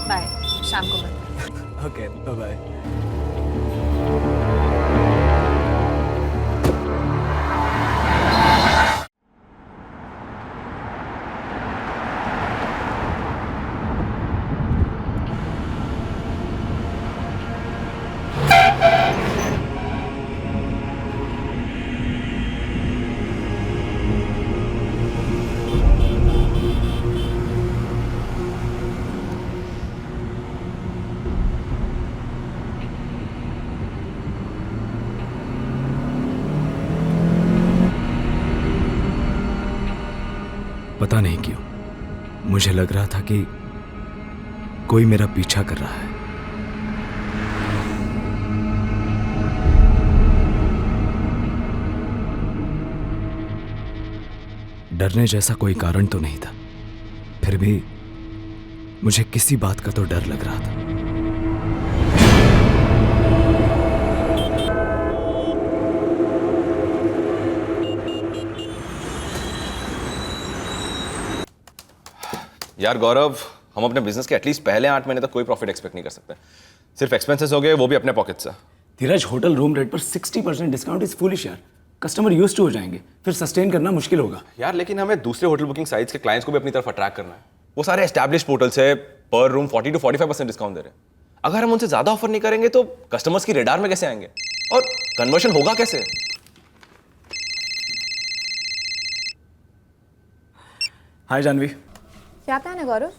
Bye, शाम को मिलते हैं। Okay, bye bye. पता नहीं क्यों मुझे लग रहा था कि कोई मेरा पीछा कर रहा है। डरने जैसा कोई कारण तो नहीं था, फिर भी मुझे किसी बात का तो डर लग रहा था। यार गौरव, हम अपने बिजनेस के एटलीस्ट पहले 8 महीने तक कोई प्रॉफिट एक्सपेक्ट नहीं कर सकते। सिर्फ एक्सपेंसेस हो गए, वो भी अपने पॉकेट से। धीरज, होटल रूम रेट पर 60% डिस्काउंट इज फूलिश यार। कस्टमर यूज टू हो जाएंगे, फिर सस्टेन करना मुश्किल होगा। यार लेकिन हमें दूसरे होटल बुकिंग साइट्स के क्लाइंट्स को भी अपनी तरफ अट्रैक्ट करना है। वो सारे एस्टैब्लिश पोर्टल से पर रूम 40 to 45% डिस्काउंट दे रहे हैं। अगर हम उनसे ज्यादा ऑफर नहीं करेंगे तो कस्टमर्स की रेडार में कैसे आएंगे और कन्वर्शन होगा कैसे? हाय जानवी। क्या प्लान है गौरव?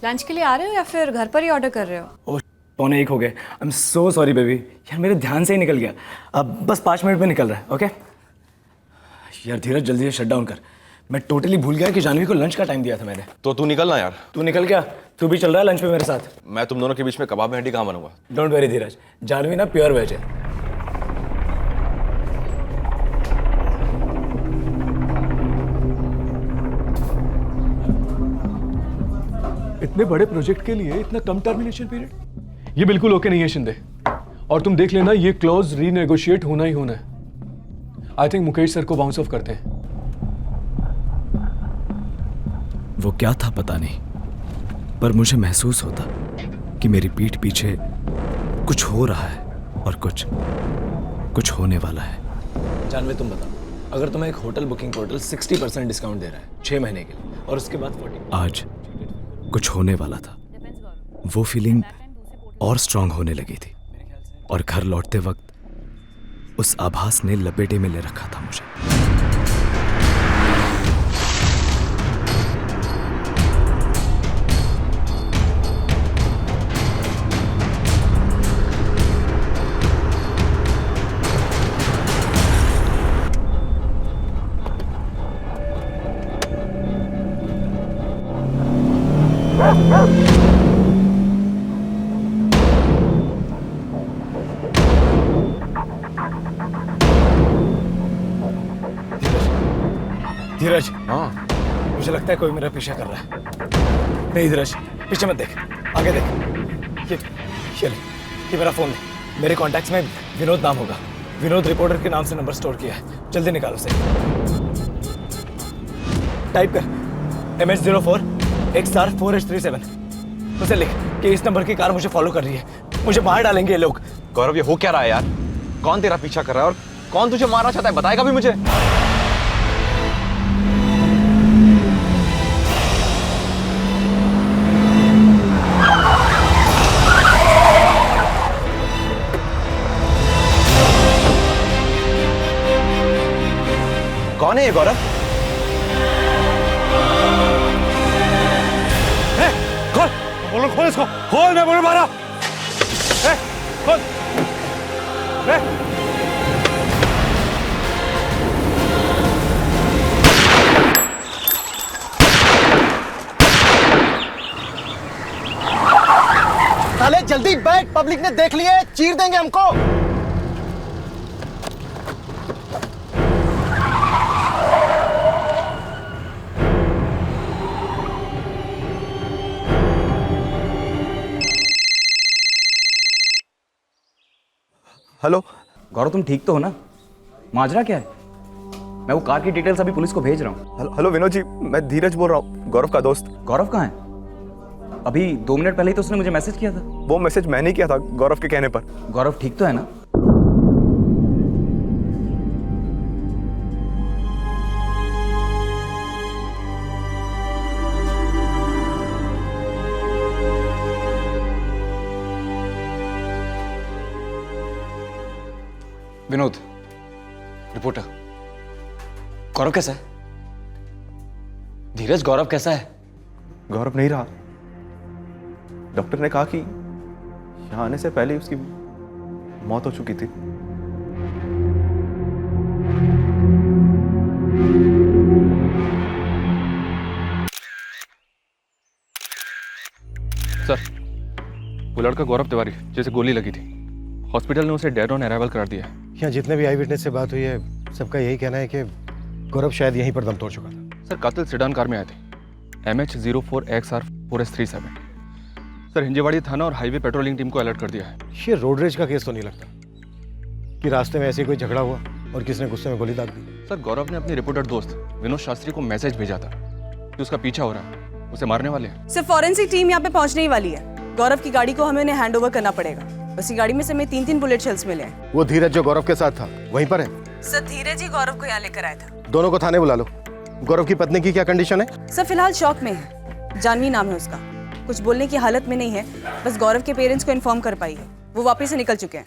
लंच के लिए आ रहे हो या फिर घर पर ही ऑर्डर कर रहे हो? ओह, 1:45 हो गए। I am so sorry baby. यार मेरे ध्यान से ही निकल गया। अब बस 5 मिनट में निकल रहा है। ओके यार धीरज, जल्दी से शट डाउन कर। मैं टोटली भूल गया कि जानवी को लंच का टाइम दिया था मैंने। तो तू निकलना यार। तू निकल गया? तू भी चल रहा है लंच पे मेरे साथ? मैं तुम दोनों के बीच में कबाब में हड्डी कहाँ बनूंगा? डोंट वेरी धीरज, जानवी ना प्योर वेज है। इतने बड़े प्रोजेक्ट के लिए इतना कम टर्मिनेशन पीरियड, ये बिल्कुल ओके नहीं है शिंदे। और तुम देख लेना, ये क्लॉज रीनेगोशिएट होना ही होना है। आई थिंक मुकेश सर को बाउंस ऑफ करते हैं। वो क्या था पता नहीं, पर मुझे महसूस होता कि मेरी पीठ पीछे कुछ हो रहा है और कुछ होने वाला है। जानवी तुम बताओ, अगर तुम्हें एक होटल बुकिंग पोर्टल 60% डिस्काउंट दे रहा है 6 महीने के लिए और उसके बाद 40, आज कुछ होने वाला था। वो फीलिंग और स्ट्रांग होने लगी थी और घर लौटते वक्त उस आभास ने लपेटे में ले रखा था मुझे। धीरज, हाँ मुझे लगता है कोई मेरा पीछा कर रहा है। नहीं धीरज, पीछे मत देख, आगे देख। ये ले, ये मेरा फोन है। मेरे कॉन्टैक्ट्स में विनोद नाम होगा। विनोद रिपोर्टर के नाम से नंबर स्टोर किया है। जल्दी निकालो उसे। टाइप कर MH04 XR 4H37। उसे लिख कि इस नंबर की कार मुझे फॉलो कर रही है। मुझे मार डालेंगे ये लोग। गौरव, ये हो क्या रहा है यार? कौन तेरा पीछा कर रहा है और कौन तुझे मारना चाहता है? बताएगा भी मुझे? कौन है ये गौरव? खोल, बोलो खोल इसको, खोल, मैं बोलूं मारा। खोल। साले जल्दी बैठ, पब्लिक ने देख लिए, चीर देंगे हमको। हेलो गौरव, तुम ठीक तो हो ना? माजरा क्या है? मैं वो कार की डिटेल्स अभी पुलिस को भेज रहा हूँ। हेलो विनोद जी, मैं धीरज बोल रहा हूँ, गौरव का दोस्त। गौरव कहाँ है? अभी 2 मिनट पहले ही तो उसने मुझे मैसेज किया था। वो मैसेज मैंने किया था गौरव के कहने पर। गौरव ठीक तो है ना? विनोद, रिपोर्टर, गौरव कैसा है? धीरज, गौरव कैसा है? गौरव नहीं रहा। डॉक्टर ने कहा कि यहाँ आने से पहले ही उसकी मौत हो चुकी थी। सर, वो लड़का गौरव तिवारी जैसे गोली लगी थी, हॉस्पिटल ने उसे डेड ऑन अराइवल करार दिया है। यहाँ जितने भी आई विटनेस से बात हुई है सबका यही कहना है कि गौरव शायद यहीं पर दम तोड़ चुका था। सर, कातिल सेडान कार में आए थे, MH04XR4S37। सर, हिंजेवाड़ी थाना और हाईवे पेट्रोलिंग टीम को अलर्ट कर दिया है। ये रोड रेज का केस तो नहीं लगता कि रास्ते में ऐसे कोई झगड़ा हुआ और किसने गुस्से में गोली दाग दी। सर, गौरव ने अपने रिपोर्टर दोस्त विनोद शास्त्री को मैसेज भेजा था कि उसका पीछा हो रहा है, उसे मारने वाले हैं। सिर्फ फॉरेंसिक टीम यहाँ पे पहुंचने ही वाली है। गौरव की गाड़ी को हमें उन्हें हैंड ओवर करना पड़ेगा। उसी गाड़ी में से हमें 3-3 बुलेट शेल्स मिले हैं। वो धीरज जो गौरव के साथ था वहीं पर है? सर, धीरज ही गौरव को यहाँ लेकर आया था। दोनों को थाने बुला लो। गौरव की पत्नी की क्या कंडीशन है? सर, फिलहाल शॉक में है। जानवी नाम है उसका, कुछ बोलने की हालत में नहीं है। बस गौरव के पेरेंट्स को इन्फॉर्म कर पाई है, वो वापस से निकल चुके हैं।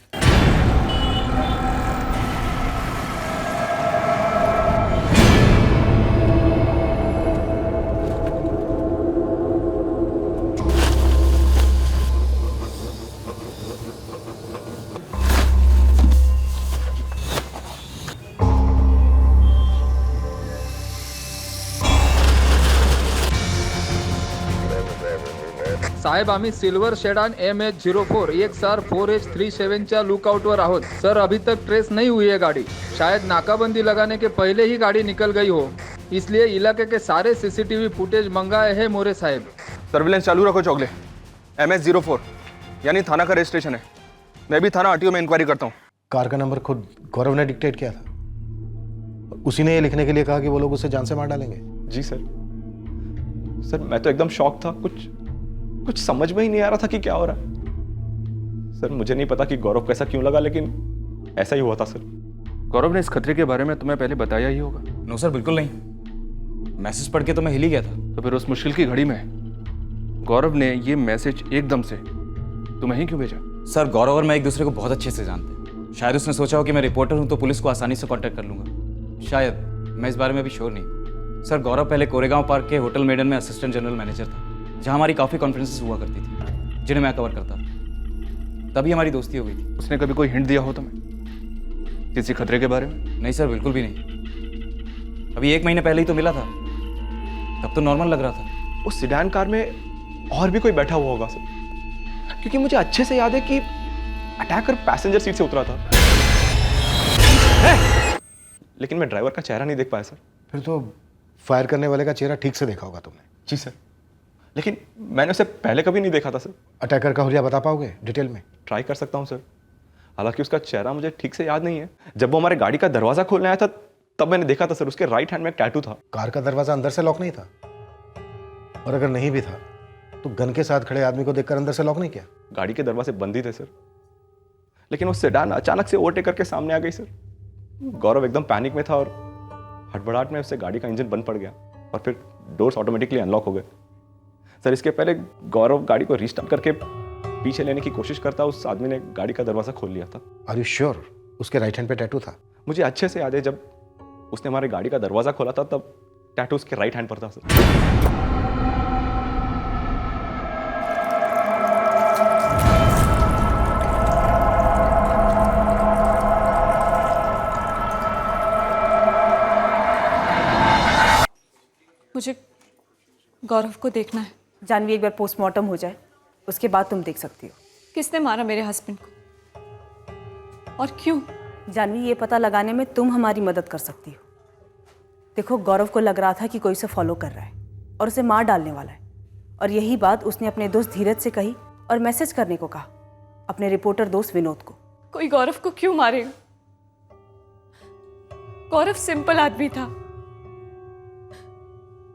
साहेब, आम्ही सिल्वर शेडान MH04XR4H37च्या लुकआउटवर आहोत। सर, अभी तक ट्रेस नहीं हुई है गाड़ी। शायद नाकाबंदी लगाने के पहले ही गाड़ी निकल गई हो, इसलिए इलाके के सारे CCTV फुटेज मंगाए हैं मोरे साहब। सर्विलेंस चालू रखो चौगले। MH04 यानी थाना का रजिस्ट्रेशन है। मैं भी थाना RTO में इंक्वायरी करता हूँ। कार का नंबर खुद गौरव ने डिक्टेट किया था। उसी ने ये लिखने के लिए कहा कि वो लोग उसे जान से मार डालेंगे। जी सर। सर, मैं तो एकदम शॉक था। कुछ समझ में ही नहीं आ रहा था कि क्या हो रहा है। सर, मुझे नहीं पता कि गौरव कैसा क्यों लगा, लेकिन ऐसा ही हुआ था सर। गौरव ने इस खतरे के बारे में तुम्हें पहले बताया ही होगा। नो सर, बिल्कुल नहीं। मैसेज पढ़ के तो मैं हिल ही गया था। तो फिर उस मुश्किल की घड़ी में गौरव ने ये मैसेज एकदम से तुम्हें ही क्यों भेजा? सर, गौरव और मैं एक दूसरे को बहुत अच्छे से जानते हैं। शायद उसने सोचा हो कि मैं रिपोर्टर हूं तो पुलिस को आसानी से कांटेक्ट कर लूंगा। शायद, मैं इस बारे में अभी श्योर नहीं। सर, गौरव पहले कोरेगांव पार्क के होटल मेडन में असिस्टेंट जनरल मैनेजर था, जहां हमारी काफ़ी कॉन्फ्रेंसेस हुआ करती थी, जिन्हें मैं कवर करता था। तभी हमारी दोस्ती हो गई थी। उसने कभी कोई हिंट दिया हो तुम्हें किसी खतरे के बारे में? नहीं सर, बिल्कुल भी नहीं। अभी 1 महीने पहले ही तो मिला था, तब तो नॉर्मल लग रहा था। उस सिडान कार में और भी कोई बैठा हुआ होगा सर, क्योंकि मुझे अच्छे से याद है कि अटैकर पैसेंजर सीट से उतरा था। लेकिन मैं ड्राइवर का चेहरा नहीं देख पाया सर। फिर तो फायर करने वाले का चेहरा ठीक से देखा होगा तुमने। जी सर, लेकिन मैंने उसे पहले कभी नहीं देखा था सर। अटैकर का हुलिया बता पाओगे डिटेल में? ट्राई कर सकता हूँ सर, हालांकि उसका चेहरा मुझे ठीक से याद नहीं है। जब वो हमारे गाड़ी का दरवाजा खोलने आया था तब मैंने देखा था सर, उसके राइट हैंड में एक टैटू था। कार का दरवाजा अंदर से लॉक नहीं था, और अगर नहीं भी था तो गन के साथ खड़े आदमी को देखकर अंदर से लॉक नहीं किया। गाड़ी के दरवाजे बंद ही थे सर, लेकिन वो सेडान अचानक से ओवरटेक करके सामने आ गई सर। गौरव एकदम पैनिक में था और हड़बड़ाहट में उससे गाड़ी का इंजन बंद पड़ गया और फिर डोर्स ऑटोमेटिकली अनलॉक हो गए। सर, इसके पहले गौरव गाड़ी को रीस्टार्ट करके पीछे लेने की कोशिश करता, उस आदमी ने गाड़ी का दरवाजा खोल लिया था। आर यू श्योर उसके राइट हैंड पे टैटू था? मुझे अच्छे से याद है, जब उसने हमारी गाड़ी का दरवाजा खोला था तब टैटू उसके राइट हैंड पर था सर। मुझे गौरव को देखना है। जानवी, एक बार पोस्टमार्टम हो जाए उसके बाद तुम देख सकती हो। किसने मारा मेरे हस्बैंड को और क्यों? जानवी, ये पता लगाने में तुम हमारी मदद कर सकती हो। देखो, गौरव को लग रहा था कि कोई उसे फॉलो कर रहा है और उसे मार डालने वाला है, और यही बात उसने अपने दोस्त धीरज से कही और मैसेज करने को कहा अपने रिपोर्टर दोस्त विनोद को। कोई गौरव को क्यों मारेगा? गौरव सिंपल आदमी था।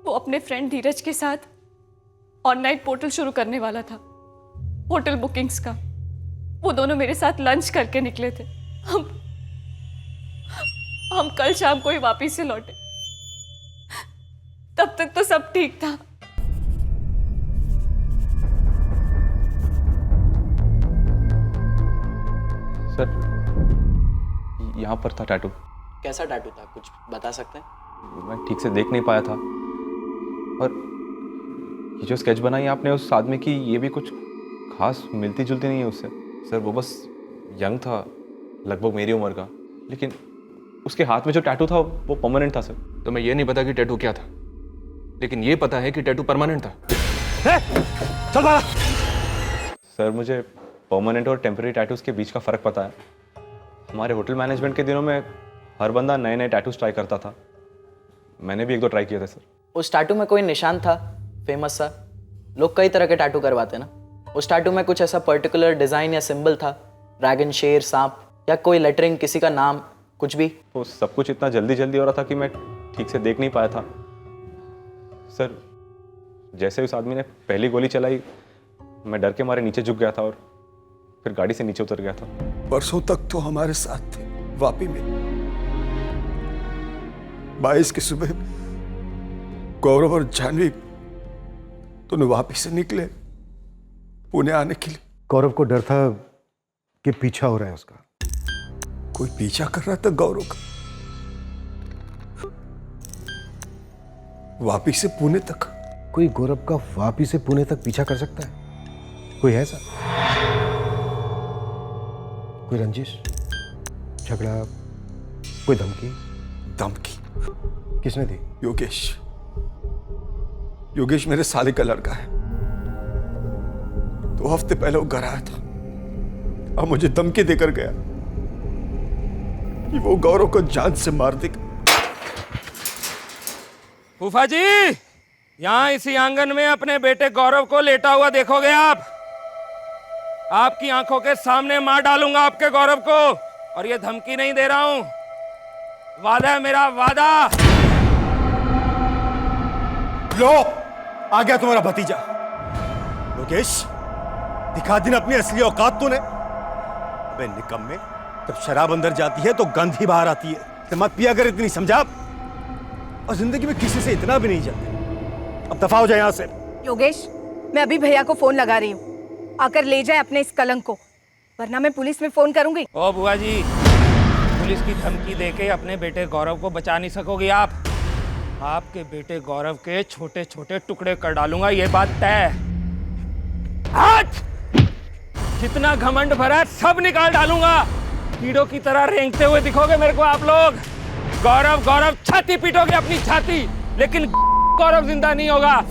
वो अपने फ्रेंड धीरज के साथ ऑनलाइन पोर्टल शुरू करने वाला था, होटल बुकिंग्स का। वो दोनों मेरे साथ लंच करके निकले थे। हम कल शाम को ही वापिस से लौटे। तब तक तो सब ठीक था। सर, यहाँ पर था टैटू। कैसा टैटू था, कुछ बता सकते हैं? मैं ठीक से देख नहीं पाया था। और ये जो स्केच बनाई आपने उस आदमी की, ये भी कुछ खास मिलती जुलती नहीं है उससे। सर वो बस यंग था, लगभग मेरी उम्र का, लेकिन उसके हाथ में जो टैटू था वो परमानेंट था सर। तो मैं ये नहीं पता कि टैटू क्या था, लेकिन ये पता है कि टैटू परमानेंट था। चल बाला। सर मुझे परमानेंट और टेम्पररी टैटूज के बीच का फ़र्क पता है। हमारे होटल मैनेजमेंट के दिनों में हर बंदा नए नए टैटूज ट्राई करता था। मैंने भी 1-2 ट्राई किए थे सर। उस टैटू में कोई निशान था फेमस सा? लोग कई तरह के टैटू करवाते हैं ना। उस टैटू में कुछ ऐसा पर्टिकुलर डिज़ाइन या सिंबल था? ड्रैगन, शेर, सांप, या कोई लेटरिंग, किसी का नाम, कुछ भी? वो सब कुछ इतना जल्दी जल्दी हो रहा था कि मैं ठीक से देख नहीं पाया था सर। जैसे उस आदमी ने पहली गोली चलाई, मैं डर के मारे नीचे झुक गया था और फिर गाड़ी से नीचे उतर गया था। परसों तक तो हमारे साथ थे वापी में। 22 की सुबह गौरव और जानवी दोनों वापी से निकले पुणे आने के लिए। गौरव को डर था कि पीछा हो रहा है उसका। कोई पीछा कर रहा था गौरव का, वापी से पुणे तक। कोई गौरव का वापी से पुणे तक पीछा कर सकता है? कोई है ऐसा? कोई रंजिश, झगड़ा, कोई धमकी? धमकी किसने दी? योगेश। योगेश मेरे साले का लड़का है। 2 हफ्ते पहले वो घर आया था और मुझे धमकी देकर गया कि वो गौरव को जान से मार देगा। फूफा जी, यहाँ इसी आंगन में अपने बेटे गौरव को लेटा हुआ देखोगे आप। आपकी आंखों के सामने मार डालूंगा आपके गौरव को। और ये धमकी नहीं दे रहा हूं, वादा है मेरा, वादा। लो, आ गया तुम्हारा भतीजा योगेश। दिखा दिन अपनी असली औकात तूने। अबे निकम्मे, जब शराब अंदर जाती है तो गंध ही बाहर आती है। तो मत पिया कर इतनी, समझा? और जिंदगी में किसी से इतना भी नहीं जाते। अब दफा हो जाए यहां से। योगेश, मैं अभी भैया को फोन लगा रही हूँ, आकर ले जाए अपने इस कलंक को, वरना मैं पुलिस में फोन करूंगी। ओ बुआ जी, पुलिस की धमकी देके अपने बेटे गौरव को बचा नहीं सकोगी आप। आपके बेटे गौरव के छोटे छोटे टुकड़े कर डालूंगा, ये बात तय। हट! जितना घमंड भरा है सब निकाल डालूंगा। कीड़ों की तरह रेंगते हुए दिखोगे मेरे को आप लोग। गौरव गौरव छाती पीटोगे अपनी छाती, लेकिन गौरव जिंदा नहीं होगा।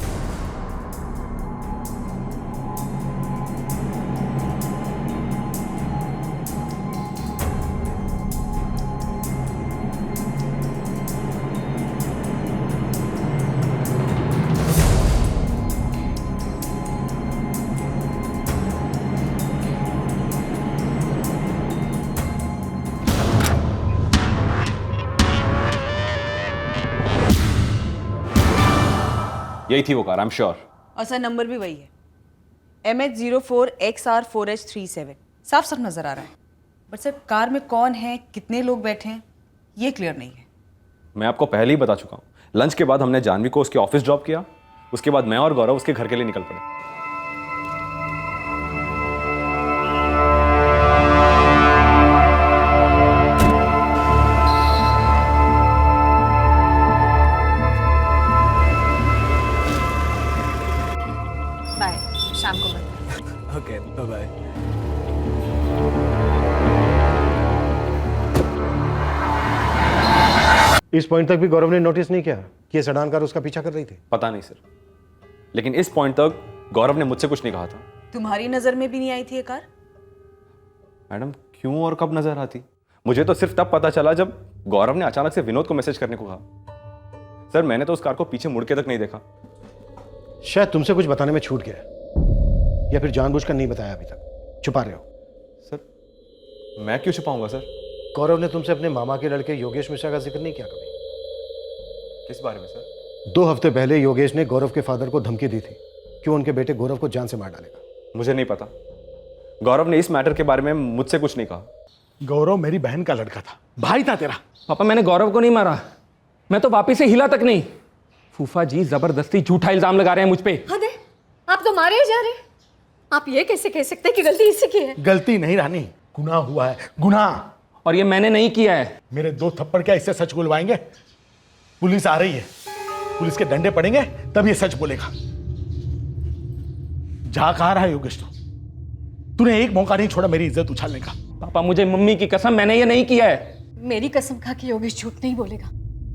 यही थी वो कार, आई एम श्योर। और सर नंबर भी वही है, MH04XR4H37। साफ साफ नजर आ रहा है, बट सर कार में कौन है, कितने लोग बैठे हैं, ये क्लियर नहीं है। मैं आपको पहले ही बता चुका हूँ। लंच के बाद हमने जानवी को उसके ऑफिस ड्रॉप किया, उसके बाद मैं और गौरव उसके घर के लिए निकल पड़े। बाय, शाम को मिलते हैं। Okay, bye bye. इस पॉइंट तक भी गौरव ने नोटिस नहीं किया कि ये सडान कार उसका पीछा कर रही थी? पता नहीं सर, लेकिन इस पॉइंट तक गौरव ने मुझसे कुछ नहीं कहा था। तुम्हारी नजर में भी नहीं आई थी ये कार? मैडम क्यों और कब नजर आती? मुझे तो सिर्फ तब पता चला जब गौरव ने अचानक से विनोद को मैसेज करने को कहा। सर मैंने तो उस कार को पीछे मुड़ के तक नहीं देखा। शायद तुमसे कुछ बताने में छूट गया, या फिर जानबूझकर नहीं बताया, अभी तक छुपा रहे हो। सर मैं क्यों छुपाऊंगा सर? गौरव ने तुमसे अपने मामा के लड़के योगेश मिश्रा का जिक्र नहीं किया कभी? किस बारे में सर? 2 हफ्ते पहले योगेश ने गौरव के फादर को धमकी दी थी कि कि वो उनके बेटे गौरव को जान से मार डालेगा। मुझे नहीं पता, गौरव ने इस मैटर के बारे में मुझसे कुछ नहीं कहा। गौरव मेरी बहन का लड़का था, भाई था तेरा। पापा मैंने गौरव को नहीं मारा, मैं तो वापिस से हिला तक नहीं। फूफा जी जबरदस्ती झूठा इल्जाम लगा रहे हैं मुझ पे। अरे आप तो मारे ही जा रहे हैं। आप ये कैसे कह सकते हैं कि गलती इसी की है? गलती नहीं रानी, गुनाह हुआ है, गुनाह। और ये मैंने नहीं किया है। मेरे 2 थप्पड़ क्या इससे सच बुलवाएंगे? पुलिस आ रही है, पुलिस के डंडे पड़ेंगे तब ये सच बोलेगा। जा कहाँ रहा है योगेश? तूने एक मौका नहीं छोड़ा मेरी इज्जत उछालने का। पापा मुझे मम्मी की कसम, मैंने ये नहीं किया है। मेरी कसम खा के योगेश झूठ नहीं बोलेगा।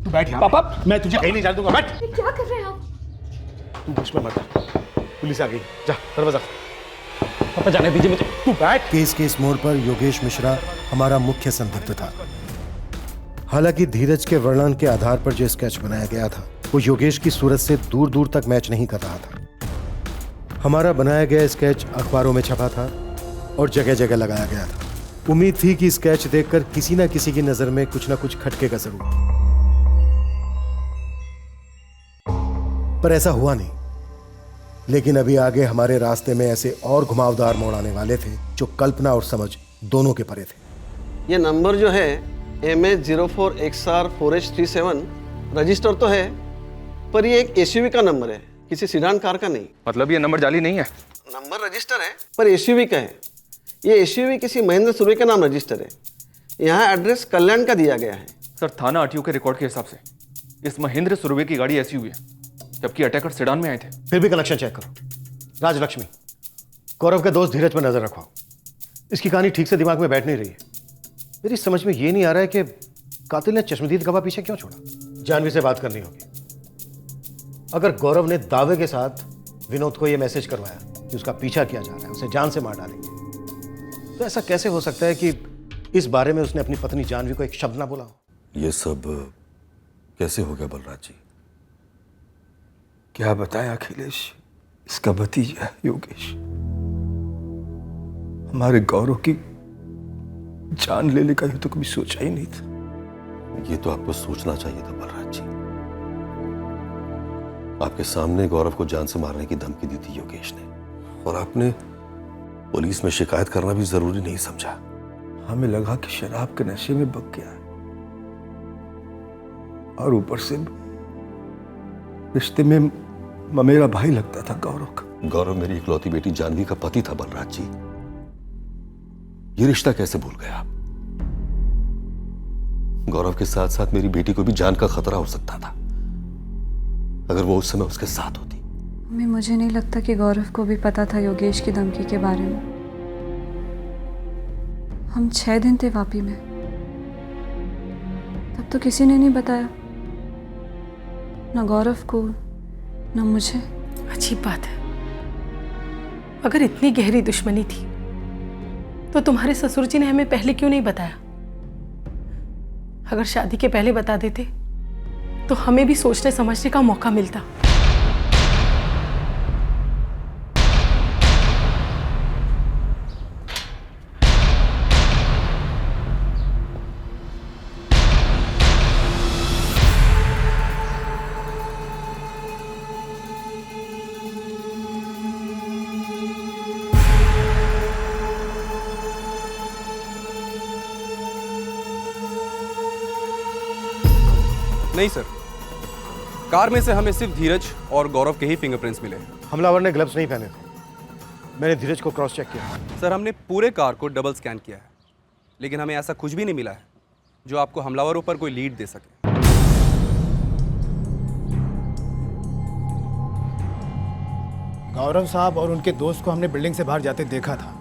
तू बैठ यहाँ। पापा मैं तुझे कहीं नहीं जाने दूंगा, बैठ। क्या कर रहे हैं आप? तू बीच में मत आ। पुलिस आ गई, जा दरवाजा। पापा जाने दीजिए मुझे। तू बैठ। केस के इस मोड़ पर योगेश मिश्रा हमारा मुख्य संदिग्ध था। हालांकि धीरज के वर्णन के आधार पर जो स्केच बनाया गया था वो योगेश की सूरत से दूर दूर तक मैच नहीं कर रहा था। हमारा बनाया गया स्केच अखबारों में छपा था और जगह जगह लगाया गया था। उम्मीद थी कि स्केच देखकर किसी न किसी की नजर में कुछ न कुछ खटकेगा जरूर, पर ऐसा हुआ नहीं। लेकिन अभी आगे हमारे रास्ते में ऐसे और घुमावदार मोड़ आने वाले थे जो कल्पना और समझ दोनों के परे थे। ये नंबर जो है MH04XR4H37 रजिस्टर तो है, पर ये एक एसयूवी का नंबर है, किसी सीडान कार का नहीं। मतलब ये नंबर जाली नहीं है? नंबर रजिस्टर है पर एसयूवी का है। ये एसयूवी किसी महेंद्र सुरवे के नाम रजिस्टर है। यहाँ एड्रेस कल्याण का दिया गया है। सर थाना आरटीओ के रिकॉर्ड के हिसाब से इस महेंद्र सुरवे की गाड़ी एसयूवी है, जबकि अटैकर सेडान में आए थे। फिर भी कलेक्शन चेक करो। राजलक्ष्मी, गौरव के दोस्त धीरज पर नजर रखवाओ। इसकी कहानी ठीक से दिमाग में बैठ नहीं रही है। मेरी समझ में ये नहीं आ रहा है कि कातिल ने चश्मदीद गवाह पीछे क्यों छोड़ा। जानवी से बात करनी होगी। अगर गौरव ने दावे के साथ विनोद को यह मैसेज करवाया कि उसका पीछा किया जा रहा है, उसे जान से मार डालेंगे, तो ऐसा कैसे हो सकता है कि इस बारे में उसने अपनी पत्नी जानवी को एक शब्द ना बोला हो? ये सब कैसे हो गया बलराज जी? क्या बताएं अखिलेश, इसका भतीजा योगेश हमारे गौरव की जान लेने का ये तो कभी सोचा ही नहीं था। ये तो आपको सोचना चाहिए था बलराज जी। आपके सामने गौरव को जान से मारने की धमकी दी थी योगेश ने, और आपने पुलिस में शिकायत करना भी जरूरी नहीं समझा। हमें लगा कि शराब के नशे में बक गया है, और ऊपर से रिश्ते में मेरा भाई लगता था गौरव का। गौरव मेरी इकलौती बेटी जानवी का पति था बलराज जी। ये रिश्ता कैसे भूल गए आप? गौरव के साथ साथ मेरी बेटी को भी जान का खतरा हो सकता था अगर वो उस समय उसके साथ होती। मम्मी, मुझे नहीं लगता कि गौरव को भी पता था योगेश की धमकी के बारे में। हम 6 दिन थे वापी में, तब तो किसी ने नहीं बताया, ना गौरव को ना मुझे। अजीब बात है, अगर इतनी गहरी दुश्मनी थी तो तुम्हारे ससुर जी ने हमें पहले क्यों नहीं बताया? अगर शादी के पहले बता देते तो हमें भी सोचने समझने का मौका मिलता। नहीं सर, कार में से हमें सिर्फ धीरज और गौरव के ही फिंगरप्रिंट्स मिले। हमलावर ने ग्लव्स नहीं पहने थे। मैंने धीरज को क्रॉस चेक किया। सर, हमने पूरे कार को डबल स्कैन किया है, लेकिन हमें ऐसा कुछ भी नहीं मिला है जो आपको हमलावरों पर कोई लीड दे सके। गौरव साहब और उनके दोस्त को हमने बिल्डिंग से बाहर जाते देखा था,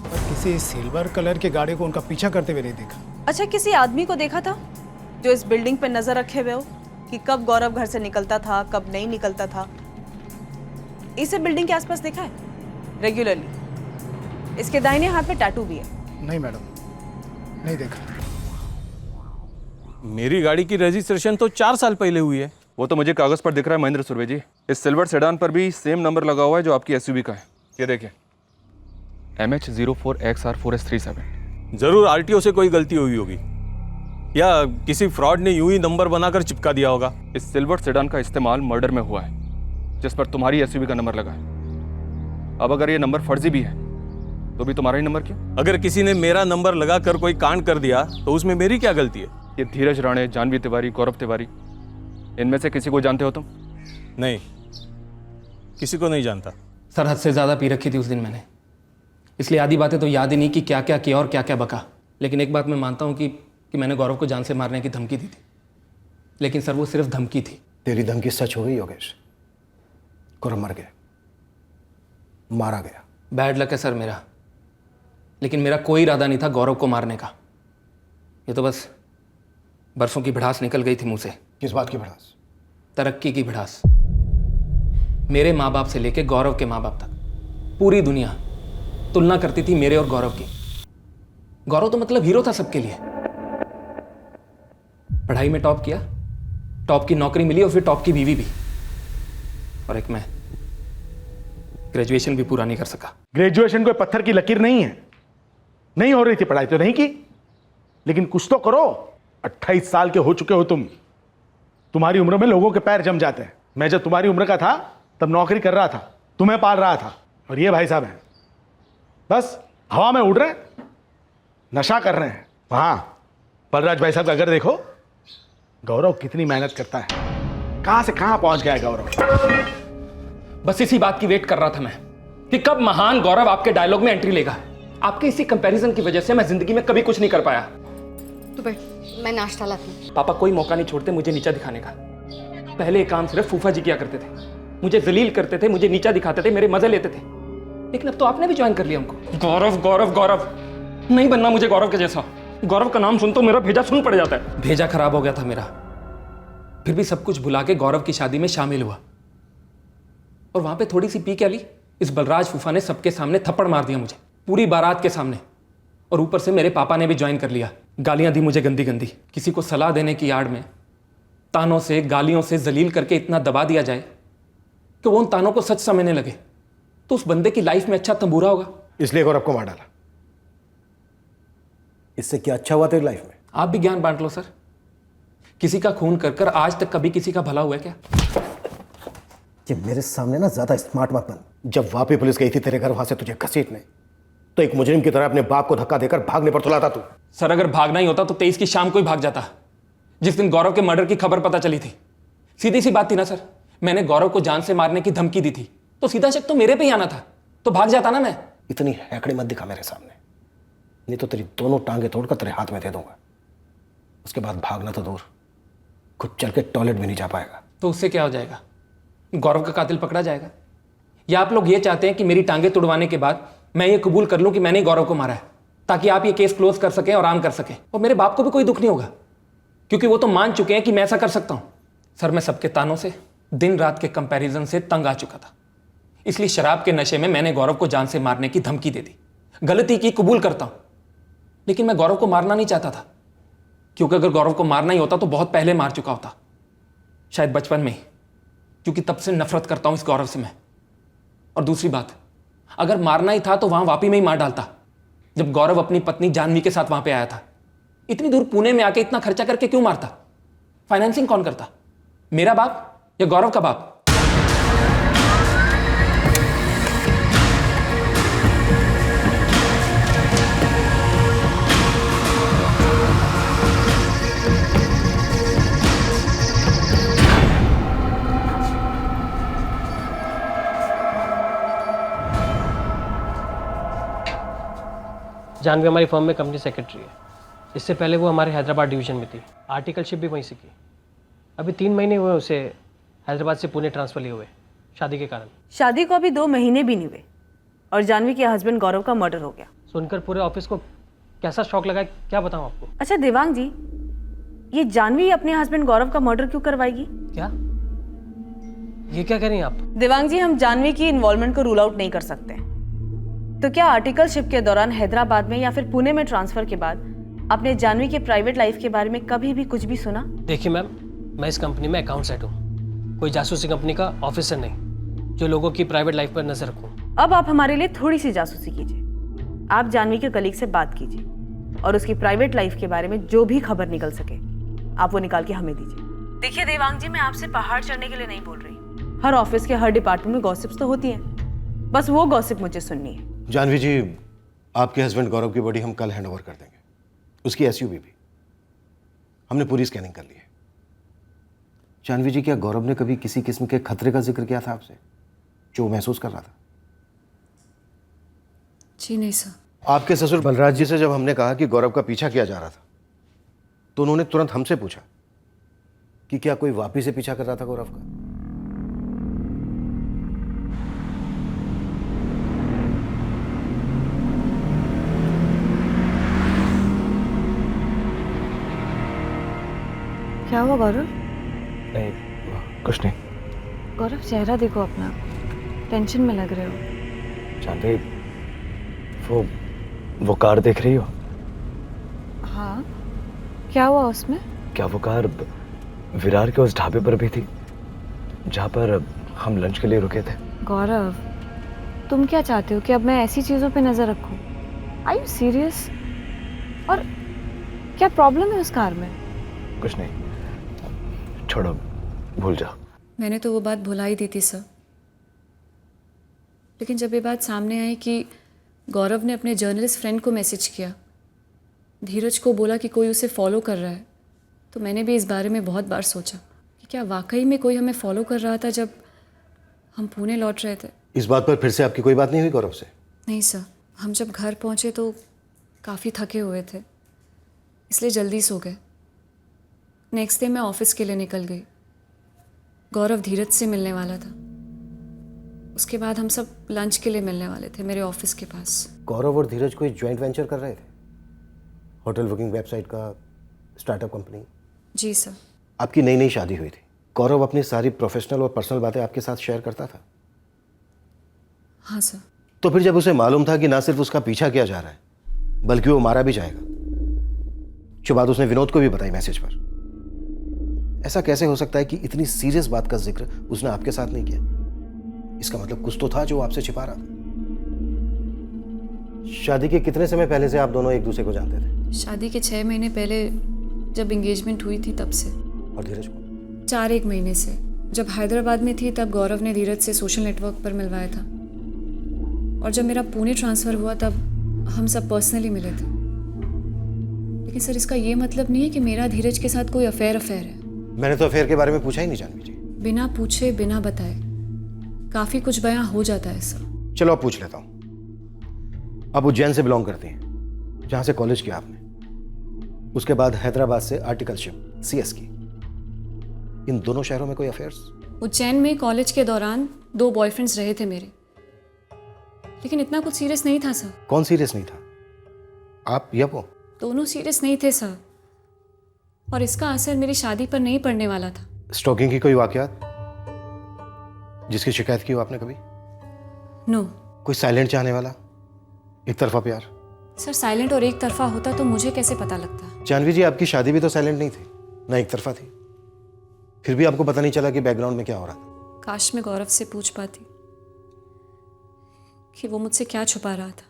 पर किसी सिल्वर कलर की गाड़ी को उनका पीछा करते हुए नहीं देखा। अच्छा, किसी आदमी को देखा था जो इस बिल्डिंग पे नजर रखे हुए हो कि कब गौरव घर से निकलता था, कब नहीं निकलता था? इसे बिल्डिंग के आसपास देखा है रेगुलरली? इसके दाहिने हाथ में टैटू भी है। नहीं मैडम, नहीं देखा। मेरी गाड़ी की रजिस्ट्रेशन तो 4 साल पहले हुई है। वो तो मुझे कागज पर दिख रहा है महेंद्र सुरवे जी। इस सिल्वर सेडान पर भी सेम नंबर लगा हुआ है जो आपकी एसयूवी का है। ये देखिए, MH04XR4S37। जरूर आरटीओ से कोई गलती हुई होगी, या किसी फ्रॉड ने यूं ही नंबर बनाकर चिपका दिया होगा। इस सिल्वर सेडान का इस्तेमाल मर्डर में हुआ है, जिस पर तुम्हारी एसयूवी का नंबर लगा है। अब अगर ये नंबर फर्जी भी है तो भी तुम्हारा ही नंबर क्यों? अगर किसी ने मेरा नंबर लगाकर कोई कांड कर दिया तो उसमें मेरी क्या गलती है? ये धीरज राणे, जानवी तिवारी, गौरव तिवारी, इनमें से किसी को जानते हो तुम? नहीं, किसी को नहीं जानता। सर हद से ज़्यादा पी रखी थी उस दिन मैंने, इसलिए आधी बातें तो याद ही नहीं कि क्या क्या किया और क्या क्या बका। लेकिन एक बात मैं मानता हूँ कि मैंने गौरव को जान से मारने की धमकी दी थी, लेकिन सर वो सिर्फ धमकी थी। तेरी धमकी सच हो गई योगेश। गौरव मर गया, मारा गया। बैड लक है सर मेरा, लेकिन मेरा कोई इरादा नहीं था गौरव को मारने का। ये तो बस बरसों की भड़ास निकल गई थी मुंह से। किस बात की भड़ास? तरक्की की भड़ास। मेरे माँ बाप से लेके गौरव के माँ बाप तक पूरी दुनिया तुलना करती थी मेरे और गौरव की। गौरव तो मतलब हीरो था सबके लिए। पढ़ाई में टॉप किया, टॉप की नौकरी मिली और फिर टॉप की बीवी भी, और एक मैं ग्रेजुएशन भी पूरा नहीं कर सका। ग्रेजुएशन कोई पत्थर की लकीर नहीं है। नहीं हो रही थी पढ़ाई तो नहीं की, लेकिन कुछ तो करो। 28 साल के हो चुके हो तुम। तुम्हारी उम्र में लोगों के पैर जम जाते हैं। मैं जब तुम्हारी उम्र का था तब नौकरी कर रहा था, तुम्हें पाल रहा था, और ये भाई साहब हैं बस हवा में उड़ रहे हैं, नशा कर रहे हैं। वहां बलराज भाई साहब का घर देखो, गौरव कितनी मेहनत करता है, कहां से कहां पहुंच गया है गौरव। बस इसी बात की वेट कर रहा था मैं कि कब महान गौरव आपके डायलॉग में एंट्री लेगा। आपके इसी कंपैरिजन की वजह से मैं जिंदगी में कभी कुछ नहीं कर पाया। तू बैठ, मैं नाश्ता लाती हूँ। पापा कोई मौका नहीं छोड़ते मुझे नीचा दिखाने का। पहले ये काम सिर्फ फूफा जी किया करते थे, मुझे जलील करते थे, मुझे नीचा दिखाते थे, मेरे मजे लेते थे। लेकिन अब तो आपने भी ज्वाइन कर लिया हमको। गौरव गौरव गौरव नहीं बनना मुझे गौरव के जैसा। गौरव का नाम सुन तो मेरा भेजा सुन पड़ जाता है। भेजा खराब हो गया था मेरा, फिर भी सब कुछ भुला के गौरव की शादी में शामिल हुआ, और वहां पे थोड़ी सी पी के ली इस बलराज फूफा ने सबके सामने थप्पड़ मार दिया मुझे, पूरी बारात के सामने। और ऊपर से मेरे पापा ने भी ज्वाइन कर लिया। गालियां दी मुझे गंदी गंदी। किसी को सलाह देने की आड़ में तानों से गालियों से जलील करके इतना दबा दिया जाए कि वो उन तानों को सच समझने लगे, तो उस बंदे की लाइफ में अच्छा तंबूरा होगा। इसलिए गौरव को मार डाला। इससे क्या अच्छा हुआ तेरी लाइफ में? आप भी ज्ञान बांट लो सर। किसी का खून कर कर आज तक कभी किसी का भला हुआ है क्या? कि मेरे सामने ना ज्यादा स्मार्ट मत बन। जब वापी पुलिस गई थी तेरे घर वहां से तुझे घसीटने, तो एक मुजरिम की तरह अपने बाप को धक्का देकर भागने पर तुला था तू। सर अगर भागना ही होता तो 23 की शाम को ही भाग जाता, जिस दिन गौरव के मर्डर की खबर पता चली थी। सीधी सी बात थी ना सर, मैंने गौरव को जान से मारने की धमकी दी थी, तो सीधा शक तो मेरे पे ही आना था, तो भाग जाता ना मैं। इतनी हैकड़ी मत दिखा मेरे सामने, नहीं तो तेरी दोनों टांगे तोड़कर तेरे हाथ में दे दूंगा। उसके बाद भागना तो दूर, खुद चल के टॉयलेट भी नहीं जा पाएगा। तो उससे क्या हो जाएगा? गौरव का कातिल पकड़ा जाएगा? या आप लोग ये चाहते हैं कि मेरी टांगे तुड़वाने के बाद मैं ये कबूल कर लूं कि मैंने गौरव को मारा है, ताकि आप ये केस क्लोज कर सकें और आराम कर सकें, और मेरे बाप को भी कोई दुख नहीं होगा, क्योंकि वो तो मान चुके हैं कि मैं ऐसा कर सकता हूं। सर मैं सबके तानों से, दिन रात के कंपैरिजन से तंग आ चुका था, इसलिए शराब के नशे में मैंने गौरव को जान से मारने की धमकी दे दी। गलती की कबूल करता हूं, लेकिन मैं गौरव को मारना नहीं चाहता था, क्योंकि अगर गौरव को मारना ही होता तो बहुत पहले मार चुका होता, शायद बचपन में ही, क्योंकि तब से नफरत करता हूं इस गौरव से मैं। और दूसरी बात, अगर मारना ही था तो वहां वापी में ही मार डालता, जब गौरव अपनी पत्नी जानवी के साथ वहां पे आया था। इतनी दूर पुणे में आके इतना खर्चा करके क्यों मारता? फाइनेंसिंग कौन करता, मेरा बाप या गौरव का बाप? जानवी हमारी फर्म में कंपनी सेक्रेटरी है। इससे पहले वो हमारे हैदराबाद डिवीज़न में थी, आर्टिकलशिप भी वहीं से की। अभी 3 महीने हुए उसे हैदराबाद से पुणे ट्रांसफ़र लिए हुए शादी के कारण। शादी को अभी 2 महीने भी नहीं हुए और जानवी के हस्बैंड गौरव का मर्डर हो गया। सुनकर पूरे ऑफिस को कैसा शॉक लगा है, क्या बताऊँ आपको। अच्छा देवांग जी, ये जानवी अपने हस्बैंड गौरव का मर्डर क्यों करवाएगी? क्या ये क्या कह रही हैं आप? देवांग जी, हम जानवी की इन्वॉल्वमेंट को रूल आउट नहीं कर सकते। तो क्या आर्टिकलशिप के दौरान हैदराबाद में या फिर पुणे में ट्रांसफर के बाद आपने जानवी के प्राइवेट लाइफ के बारे में कभी भी कुछ भी सुना? देखिए मैम, मैं इस कंपनी में अकाउंट्स हेड हूँ, कोई जासूसी कंपनी का ऑफिसर नहीं जो लोगों की प्राइवेट लाइफ पर नजर रखूँ। अब आप हमारे लिए थोड़ी सी जासूसी कीजिए। आप जानवी के कलीग से बात कीजिए और उसकी प्राइवेट लाइफ के बारे में जो भी खबर निकल सके आप वो निकाल के हमें दीजिए। देखिए देवांग जी, मैं आपसे पहाड़ चढ़ने के लिए नहीं बोल रही। हर ऑफिस के हर डिपार्टमेंट में गॉसिप्स तो होती हैं, बस वो गॉसिप मुझे सुननी है। जानवी जी, आपके हस्बैंड गौरव की बॉडी हम कल हैंड ओवर कर देंगे, उसकी एसयूवी भी। हमने पूरी स्कैनिंग कर ली है। जानवी जी, क्या गौरव ने कभी किसी किस्म के खतरे का जिक्र किया था आपसे, जो महसूस कर रहा था? जी नहीं सर। आपके ससुर बलराज जी से जब हमने कहा कि गौरव का पीछा किया जा रहा था, तो उन्होंने तुरंत हमसे पूछा कि क्या कोई वापिस से पीछा कर रहा था गौरव का। क्या हुआ गौरव? नहीं, कुछ नहीं। गौरव चेहरा देखो अपना, टेंशन में लग रहे हो। जानवी, वो कार देख रही हो? हाँ, क्या हुआ उसमें? क्या वो कार विरार के उस ढाबे पर भी थी जहाँ पर हम लंच के लिए रुके थे? गौरव, तुम क्या चाहते हो कि अब मैं ऐसी चीज़ों पे नज़र रखूं? Are you serious? और क्या प्रॉब्लम है उस कार में? कुछ नहीं, छोड़ो, भूल जाओ। मैंने तो वो बात भुला ही दी थी सर, लेकिन जब ये बात सामने आई कि गौरव ने अपने जर्नलिस्ट फ्रेंड को मैसेज किया, धीरज को बोला कि कोई उसे फॉलो कर रहा है, तो मैंने भी इस बारे में बहुत बार सोचा कि क्या वाकई में कोई हमें फॉलो कर रहा था जब हम पुणे लौट रहे थे। इस बात पर फिर से आपकी कोई बात नहीं हुई गौरव से? नहीं सर, हम जब घर पहुंचे तो काफ़ी थके हुए थे, इसलिए जल्दी सो गए। नेक्स्ट डे मैं ऑफिस के लिए निकल गई। गौरव धीरज से मिलने वाला था, उसके बाद हम सब लंच के लिए मिलने वाले थे मेरे ऑफिस के पास। गौरव और धीरज कोई ज्वाइंट वेंचर कर रहे थे? होटल बुकिंग वेबसाइट का स्टार्टअप कंपनी? जी सर। आपकी नई नई शादी हुई थी, गौरव अपनी सारी प्रोफेशनल और पर्सनल बातें आपके साथ शेयर करता था? हाँ सर। तो फिर जब उसे मालूम था कि ना सिर्फ उसका पीछा किया जा रहा है बल्कि वो मारा भी जाएगा, जो बात उसने विनोद को भी बताई मैसेज पर, ऐसा कैसे हो सकता है कि इतनी सीरियस बात का जिक्र उसने आपके साथ नहीं किया? इसका मतलब कुछ तो था जो आपसे छिपा रहा था। शादी के कितने समय पहले से आप दोनों एक दूसरे को जानते थे? शादी के 6 महीने पहले जब एंगेजमेंट हुई थी तब से। और धीरज को? 4-1 महीने से। जब हैदराबाद में थी तब गौरव ने धीरज से सोशल नेटवर्क पर मिलवाया था, और जब मेरा पुणे ट्रांसफ़र हुआ तब हम सब पर्सनली मिले थे। लेकिन सर, इसका ये मतलब नहीं है कि मेरा धीरज के साथ कोई अफेयर है। मैंने तो अफेयर के बारे में पूछा ही नहीं जानवी जी। बिना पूछे बिना बताए काफ़ी कुछ बयां हो जाता है सर। चलो अब पूछ लेता हूँ। आप उज्जैन से बिलोंग करती हैं, जहाँ से कॉलेज किया आपने, उसके बाद हैदराबाद से आर्टिकलशिप CS की। इन दोनों शहरों में कोई अफेयर्स? उज्जैन में कॉलेज के दौरान 2 बॉयफ्रेंड्स रहे थे मेरे, लेकिन इतना कुछ सीरियस नहीं था सर। कौन सीरियस नहीं था, आप या वो? दोनों सीरियस नहीं थे सर, और इसका असर मेरी शादी पर नहीं पड़ने वाला था। स्टॉकिंग की कोई वाकयात जिसकी शिकायत की हो आपने कभी? नो। कोई साइलेंट चाहने वाला, एक तरफा प्यार? सर, साइलेंट और एक तरफा होता तो मुझे कैसे पता लगता? जानवी जी, आपकी शादी भी तो साइलेंट नहीं थी, ना एक तरफा थी, फिर भी आपको पता नहीं चला कि बैकग्राउंड में क्या हो रहा था। काश मैं गौरव से पूछ पाती कि वो मुझसे क्या छुपा रहा था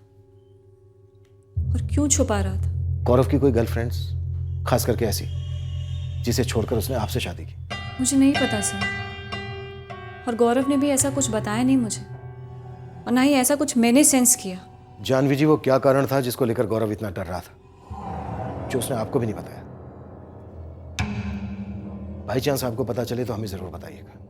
और क्यों छुपा रहा था। गौरव की कोई गर्लफ्रेंड्स, खास करके ऐसी जिसे छोड़कर उसने आपसे शादी की? मुझे नहीं पता सर, और गौरव ने भी ऐसा कुछ बताया नहीं मुझे, और ना ही ऐसा कुछ मैंने सेंस किया। जानवी जी, वो क्या कारण था जिसको लेकर गौरव इतना डर रहा था, जो उसने आपको भी नहीं बताया? बाई चांस आपको पता चले तो हमें जरूर बताइएगा।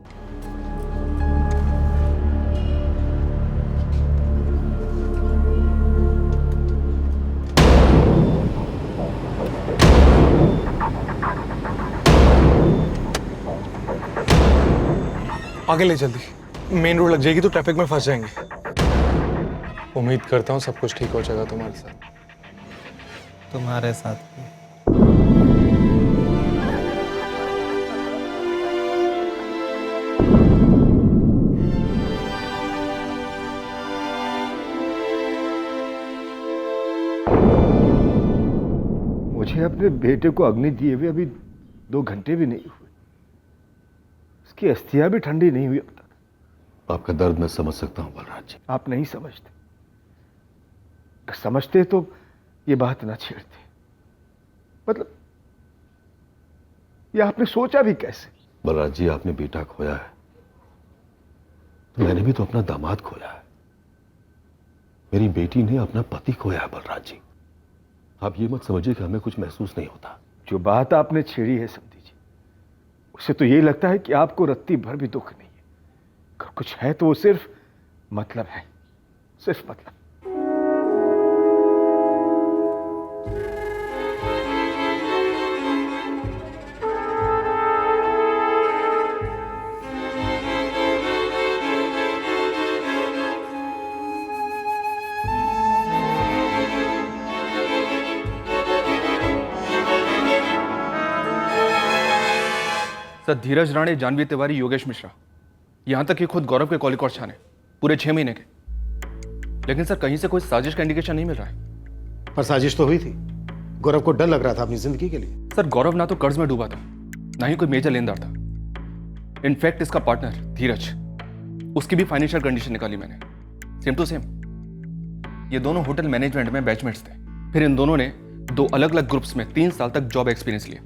आगे ले जल्दी, मेन रोड लग जाएगी तो ट्रैफिक में फंस जाएंगे। उम्मीद करता हूँ सब कुछ ठीक हो जाएगा तुम्हारे साथ। तुम्हारे साथ भी। मुझे अपने बेटे को अग्नि दिए हुए अभी 2 घंटे भी नहीं हुए, उसकी अस्थियां भी ठंडी नहीं हुई अब तक। आपका दर्द मैं समझ सकता हूं बलराज जी। आप नहीं समझते, अगर समझते तो ये बात ना छेड़ते। मतलब ये आपने सोचा भी कैसे? बलराज जी, आपने बेटा खोया है तो मैंने भी तो अपना दामाद खोया है। मेरी बेटी ने अपना पति खोया है बलराज जी। आप ये मत समझिए कि हमें कुछ महसूस नहीं होता। जो बात आपने छेड़ी है समधी जी, उससे तो यही लगता है कि आपको रत्ती भर भी दुख नहीं है। अगर कुछ है तो वो सिर्फ मतलब है, सिर्फ मतलब। सर धीरज राणे, जानवी तिवारी, योगेश मिश्रा, यहाँ तक कि खुद गौरव के कॉलिक और छाने पूरे 6 महीने के। लेकिन सर कहीं से कोई साजिश का इंडिकेशन नहीं मिल रहा है। पर साजिश तो हुई थी। गौरव को डर लग रहा था अपनी जिंदगी के लिए। सर गौरव ना तो कर्ज में डूबा था, ना ही कोई मेजर लेनदार था। इनफैक्ट इसका पार्टनर धीरज, उसकी भी फाइनेंशियल कंडीशन निकाली मैंने, सेम टू सेम। ये दोनों होटल मैनेजमेंट में बैचमेट्स थे। फिर इन दोनों ने 2 अलग अलग ग्रुप्स में 3 साल तक जॉब एक्सपीरियंस लिया,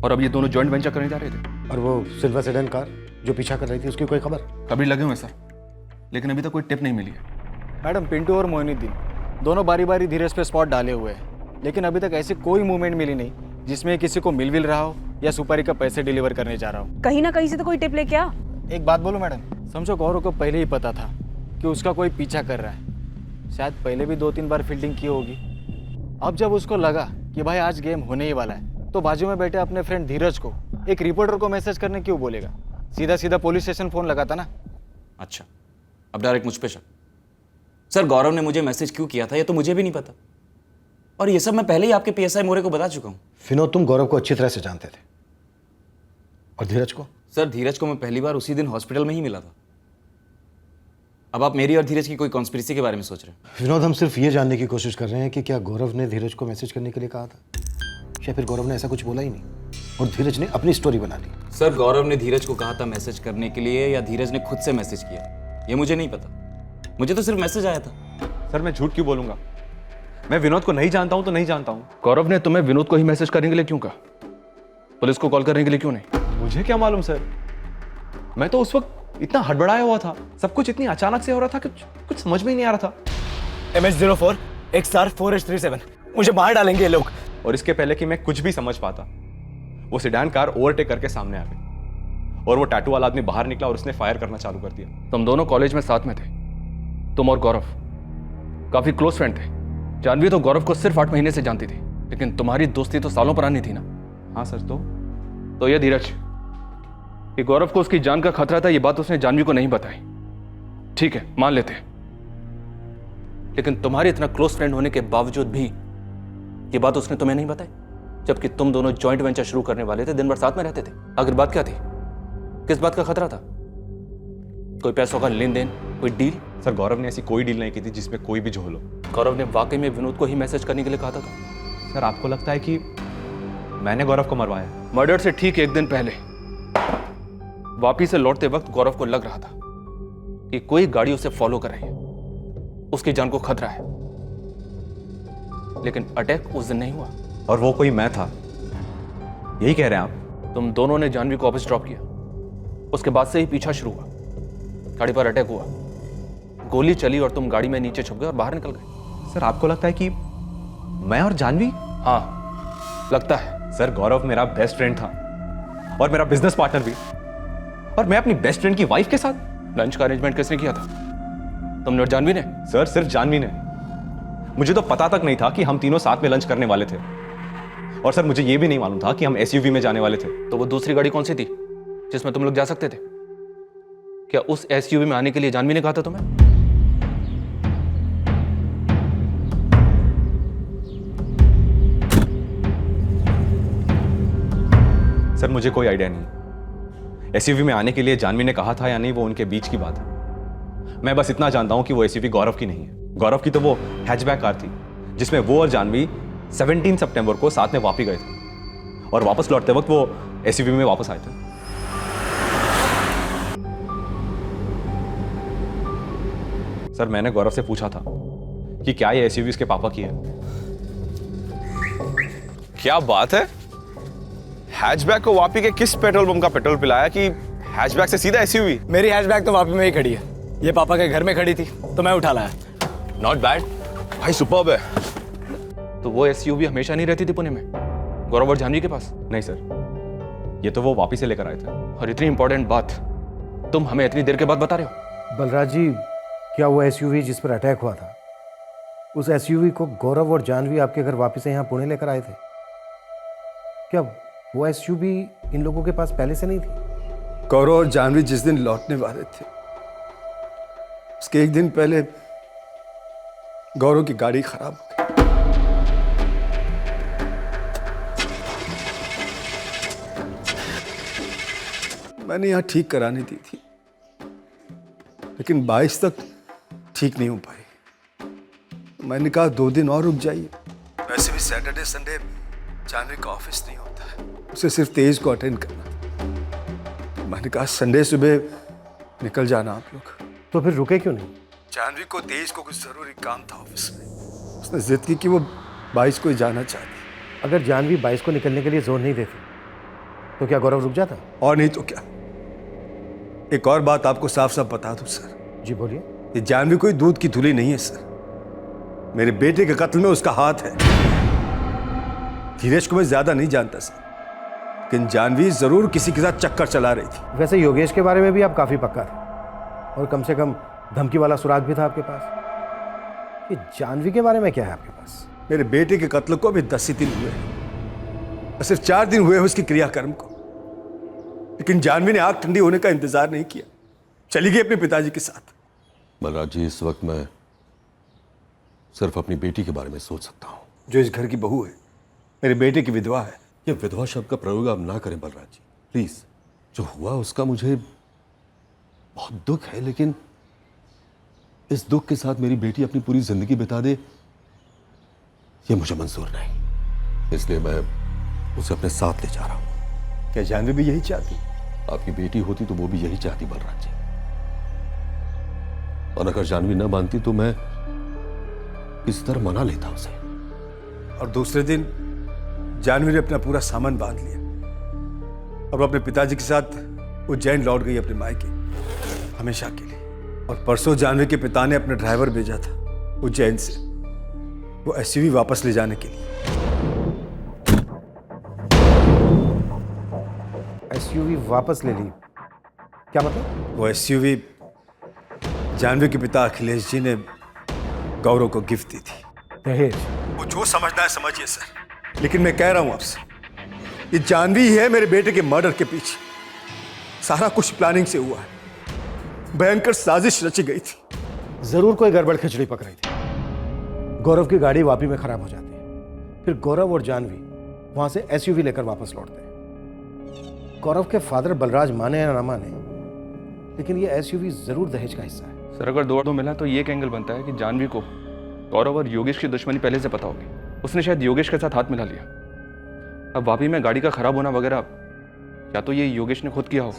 और अब ये दोनों जॉइंट वेंचर करने जा रहे थे। और वो सिल्वर सेडान कार जो पीछा कर रही थी, उसकी कोई खबर? कभी लगे हुए सर, लेकिन अभी तक कोई टिप नहीं मिली है। मैडम, पिंटू और मोइनुद्दीन दोनों बारी बारी धीरज पे स्पॉट डाले हुए हैं, लेकिन अभी तक ऐसी कोई मूवमेंट मिली नहीं जिसमें किसी को मिल रहा हो या सुपारी का पैसे डिलीवर करने जा रहा हो। कहीं ना कहीं से तो कोई टिप लेके आ। एक बात बोलूं मैडम, समझो गौरव को पहले ही पता था कि उसका कोई पीछा कर रहा है। शायद पहले भी 2-3 बार फील्डिंग की होगी। अब जब उसको लगा कि भाई आज गेम होने ही वाला है, तो बाजू में बैठे अपने फ्रेंड धीरज को एक रिपोर्टर को मैसेज करने क्यों बोलेगा? सीधा सीधा पुलिस स्टेशन फोन लगाता ना। अच्छा, अब डायरेक्ट मुझ पे शक। सर गौरव ने मुझे मैसेज क्यों किया था ये तो मुझे भी नहीं पता, और ये सब मैं पहले ही आपके पीएसआई मोरे को बता चुका हूँ। विनोद, तुम गौरव को अच्छी तरह से जानते थे। और धीरज को? सर धीरज को मैं पहली बार उसी दिन हॉस्पिटल में ही मिला था। अब आप मेरी और धीरज की कोई कॉन्स्पिरेसी के बारे में सोच रहे हैं? विनोद, हम सिर्फ ये जानने की कोशिश कर रहे हैं कि क्या गौरव ने धीरज को मैसेज करने के लिए कहा था, या फिर गौरव ने ऐसा कुछ बोला ही नहीं और धीरज ने अपनी स्टोरी बना ली? सर गौरव ने धीरज को कहा था मैसेज करने के लिए, या धीरज ने खुद से मैसेज किया, ये मुझे नहीं पता। मुझे तो सिर्फ मैसेज आया था। सर मैं झूठ क्यों बोलूंगा? मैं विनोद को नहीं जानता हूं तो नहीं जानता हूं। गौरव ने तुम्हें विनोद को ही मैसेज करने के लिए क्यों कहा? पुलिस को कॉल करने के लिए क्यों नहीं? मुझे क्या मालूम सर, मैं तो उस वक्त इतना हड़बड़ाया हुआ था, सब कुछ इतनी अचानक से हो रहा था कि कुछ समझ में ही नहीं आ रहा था। MH04 XR4H37, मुझे मार डालेंगे ये लोग। और इसके पहले कि मैं कुछ भी समझ पाता, वो सेडान कार ओवरटेक करके सामने आ गई और वो टैटू वाला आदमी बाहर निकला और उसने फायर करना चालू कर दिया। तुम दोनों कॉलेज में साथ में थे, तुम और गौरव काफी क्लोज फ्रेंड थे। जानवी तो गौरव को सिर्फ 8 महीने से जानती थी, लेकिन तुम्हारी दोस्ती तो सालों पुरानी थी ना। हाँ सर। तो ये धीरज कि गौरव को उसकी जान का खतरा था, ये बात उसने जानवी को नहीं बताई। ठीक है, मान लेते हैं, लेकिन तुम्हारे इतना क्लोज फ्रेंड होने के बावजूद भी ये बात उसने तुम्हें नहीं बताई, जबकि तुम दोनों जॉइंट वेंचर शुरू करने वाले थे, दिन भर साथ में रहते थे। आखिर बात क्या थी? किस बात का खतरा था? कोई पैसों का लेन देन, कोई डील? सर गौरव ने ऐसी कोई डील नहीं की थी जिसमें कोई भी झोल हो। गौरव ने वाकई में विनोद को ही मैसेज करने के लिए कहा था? सर आपको लगता है कि मैंने गौरव को मरवाया? मर्डर से ठीक 1 दिन पहले वापी से लौटते वक्त गौरव को लग रहा था कि कोई गाड़ी उसे फॉलो कर रही है, उसकी जान को खतरा है। लेकिन अटैक उस दिन नहीं हुआ। और वो कोई मैं था, यही कह रहे हैं आप? तुम दोनों ने जानवी को वापस ड्रॉप किया, उसके बाद से ही पीछा शुरू हुआ, गाड़ी पर अटैक हुआ, गोली चली और तुम गाड़ी में नीचे छुप गए और बाहर निकल गए। सर आपको लगता है कि मैं और जानवी? हाँ लगता है। सर गौरव मेरा बेस्ट फ्रेंड था और मेरा बिजनेस पार्टनर भी, और मैं अपनी बेस्ट फ्रेंड की वाइफ के साथ। लंच का अरेंजमेंट किसने किया था, तुमने और जानवी ने? सर सिर्फ जानवी ने। मुझे तो पता तक नहीं था कि हम तीनों साथ में लंच करने वाले थे, और सर मुझे यह भी नहीं मालूम था कि हम SUV में जाने वाले थे। तो वो दूसरी गाड़ी कौन सी थी जिसमें तुम लोग जा सकते थे? क्या उस SUV में आने के लिए जानवी ने कहा था तुम्हें? सर मुझे कोई आइडिया नहीं, SUV में आने के लिए जानवी ने कहा था या नहीं वो उनके बीच की बात है। मैं बस इतना जानता हूं कि वो SUV गौरव की नहीं है। गौरव की तो वो हैचबैक कार थी जिसमें वो और जानवी 17 सितंबर को साथ में वापी गए थे, और वापस लौटते वक्त वो SUV में वापस आए थे। सर मैंने गौरव से पूछा था कि क्या ये SUV उसके पापा की है। क्या बात है, हैचबैक को वापी के किस पेट्रोल पंप का पेट्रोल पिलाया कि हैचबैक से सीधा SUV? मेरी हैचबैक तो वापी में ही खड़ी है, ये पापा के घर में खड़ी थी तो मैं उठा लाया। नॉट बैड भाई, सुपर्ब है। तो वो एसयूवी हमेशा नहीं रहती थी पुणे में, गौरव और जानवी के पास? नहीं सर, ये तो वो वापस से लेकर आए थे। और इतनी इंपॉर्टेंट बात तुम हमें इतनी देर के बाद बता रहे हो? बलराज जी, क्या वो एसयूवी जिस पर अटैक हुआ था, उस एसयूवी को गौरव और जानवी आपके घर वापस यहाँ पुणे लेकर आए थे? क्या वो एसयूवी इन लोगों के पास पहले से नहीं थी? गौरव और जानवी जिस दिन लौटने वाले थे, उसके एक दिन पहले गौरव की गाड़ी खराब हो गई। मैंने यहाँ ठीक कराने दी थी, लेकिन 22 तक ठीक नहीं हो पाई। मैंने कहा 2 दिन और रुक जाइए। वैसे भी सैटरडे संडे जानवी का ऑफिस नहीं होता है, उसे सिर्फ तेज को अटेंड करना था। मैंने कहा संडे सुबह निकल जाना आप लोग। तो फिर रुके क्यों नहीं? जानवी को तेज को कुछ जरूरी काम था ऑफिस में। उसने जिद की कि वो 22 को ही जाना चाहती। अगर जानवी 22 को निकलने के लिए जोर नहीं देती तो क्या गौरव रुक जाता? और नहीं तो क्या। एक और बात आपको साफ साफ बता दूं सर। जी बोलिए। ये जानवी कोई दूध की धुली नहीं है सर। मेरे बेटे के कत्ल में उसका हाथ है। धीरज को मैं ज्यादा नहीं जानता सर, लेकिन जानवी जरूर किसी के साथ चक्कर चला रही थी। वैसे योगेश के बारे में भी आप काफी पक्का थे, और कम से कम धमकी वाला सुराग भी था आपके पास। ये जानवी के बारे में क्या है आपके पास? मेरे बेटे के कत्ल को अभी 10 ही दिन हुए हैं, और सिर्फ 4 दिन हुए हैं उसकी क्रियाकर्म को। लेकिन जानवी ने आग ठंडी होने का इंतजार नहीं किया, चली गई अपने पिताजी के साथ। बलराज जी, इस वक्त मैं सिर्फ अपनी बेटी के बारे में सोच सकता हूँ, जो इस घर की बहू है, मेरे बेटे की विधवा है। ये विधवा शब्द का प्रयोग आप ना करें बलराज जी, प्लीज। जो हुआ उसका मुझे बहुत दुख है, लेकिन इस दुख के साथ मेरी बेटी अपनी पूरी जिंदगी बिता दे, ये मुझे मंजूर नहीं। इसलिए मैं उसे अपने साथ ले जा रहा हूं। क्या जानवी भी यही चाहती? आपकी बेटी होती तो वो भी यही चाहती बलराज जी, और अगर जानवी न मानती तो मैं इस तरह मना लेता उसे। और दूसरे दिन जानवी ने अपना पूरा सामान बांध लिया और वो अपने पिताजी के साथ उज्जैन लौट गई अपने मायके, हमेशा के लिए। और परसों जानवी के पिता ने अपना ड्राइवर भेजा था उज्जैन से वो एसयूवी वापस ले जाने के लिए। एसयूवी वापस ले ली? क्या मतलब? वो एसयूवी जानवी के पिता अखिलेश जी ने गौरव को गिफ्ट दी थी। दहेज? वो जो समझना है समझिए सर, लेकिन मैं कह रहा हूं आपसे, ये जानवी ही है मेरे बेटे के मर्डर के पीछे। सारा कुछ प्लानिंग से हुआ है, भयंकर साजिश रची गई थी। जरूर कोई गड़बड़ खिचड़ी पक रही थी। गौरव की गाड़ी वापी में खराब हो जाती है, फिर गौरव और जानवी वहां से एसयूवी लेकर वापस लौटते हैं। गौरव के फादर बलराज माने या ना माने, लेकिन ये एसयूवी जरूर दहेज का हिस्सा है। सर, अगर 2 मिला तो ये एक एंगल बनता है कि जानवी को गौरव और योगेश की दुश्मनी पहले से पता होगी। उसने शायद योगेश के साथ हाथ मिला लिया। अब वापी में गाड़ी का खराब होना वगैरह या तो ये योगेश ने खुद किया हो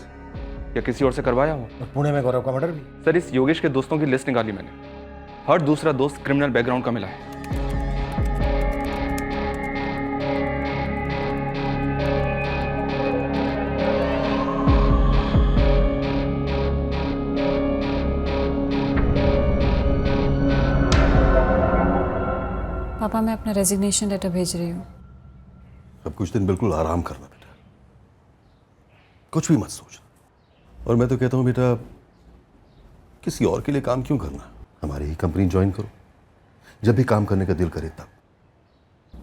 या किसी और से करवाया हो। और पुणे में गौरव का मर्डर भी? सर, इस योगेश के दोस्तों की लिस्ट निकाली मैंने, हर दूसरा दोस्त क्रिमिनल बैकग्राउंड का मिला है। पापा, मैं अपना रेजिग्नेशन लेटर भेज रही हूँ। अब कुछ दिन बिल्कुल आराम करना बेटा, कुछ भी मत सोच। और मैं तो कहता हूँ बेटा, किसी और के लिए काम क्यों करना, हमारी ही कंपनी ज्वाइन करो, जब भी काम करने का दिल करे तब।